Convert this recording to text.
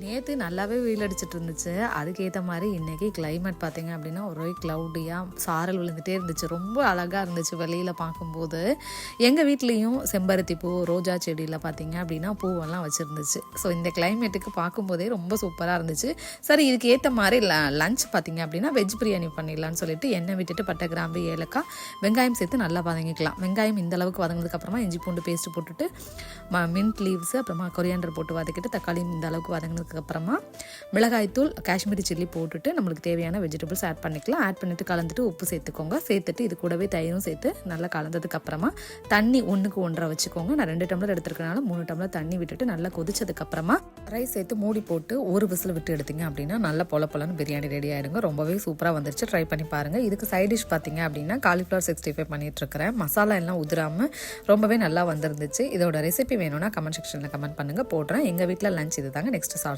நேற்று நல்லாவே வெயில் அடிச்சிட்டு இருந்துச்சு. அதுக்கேற்ற மாதிரி இன்றைக்கி கிளைமேட் பார்த்திங்க அப்படின்னா ஒரே க்ளவுடியாக சாரல் விழுந்துகிட்டே இருந்துச்சு. ரொம்ப அழகாக இருந்துச்சு வெளியில் பார்க்கும்போது. எங்கள் வீட்லேயும் செம்பருத்தி பூ, ரோஜா செடியில் பார்த்திங்க அப்படின்னா பூவெல்லாம் வச்சுருந்துச்சு. ஸோ இந்த கிளைமேட்டுக்கு பார்க்கும்போதே ரொம்ப சூப்பராக இருந்துச்சு. சரி, இதுக்கு ஏற்ற மாதிரி லஞ்ச் பார்த்திங்க அப்படின்னா வெஜ் பிரியாணி பண்ணிடலான்னு சொல்லிட்டு எண்ணெய் விட்டுட்டு பட்டை, கிராம்பு, ஏலக்காய், வெங்காயம் சேர்த்து நல்லா வதங்கிக்கலாம். வெங்காயம் இந்த அளவுக்கு வதங்கினதுக்கப்புறமா இஞ்சி பூண்டு பேஸ்ட்டு போட்டுட்டு மின்ட் லீவ்ஸு, அப்புறமா கொரியாண்டர் போட்டு வதக்கிட்டு தக்காளி இந்த அளவுக்கு வதங்கினதுக்கப்புறமா மிளகாய்த்தூள், காஷ்மீரி சில்லி போட்டுட்டு நம்மளுக்கு தேவையான வெஜிடபிள்ஸ் ஆட் பண்ணிக்கலாம். ஆட் பண்ணிவிட்டு கலந்துட்டு உப்பு சேர்த்துக்கோங்க. சேர்த்துட்டு இது கூடவே தயிரும் சேர்த்து நல்லா கலந்ததுக்கப்புறமா தண்ணி 1க்கு 1.5 வச்சுக்கோங்க. நான் 2 டம்ளர் எடுத்துருக்கனால 3 டம்ளர் தண்ணி விட்டுட்டு நல்லா கொதிச்சதுக்கப்புறமா ரைஸ் சேர்த்து மூடி போட்டு ஒரு விசில் விட்டு எடுத்திங்க அப்படின்னா நல்லா பொலன்னு பிரியாணி ரெடி ஆகிடுங்க. ரொம்பவே சூப்பராக வந்துருச்சு. ட்ரை பண்ணி பாருங்கள். இதுக்கு சைட் டிஷ் பார்த்திங்க அப்படின்னா காலிஃப்ளவர் 65 பண்ணிகிட்ருக்கிறேன். மசாலா எல்லாம் உதிராமல் ரொம்பவே நல்லா வந்துருந்துச்சு. இதோட ரெசிபி வேணும்னா கமெண்ட் செக்ஷனில் கமெண்ட் பண்ணுங்கள், போடுறேன். எங்கள் வீட்டில் லஞ்ச் இது தாங்க. நெக்ஸ்ட் சாப்பிட்டு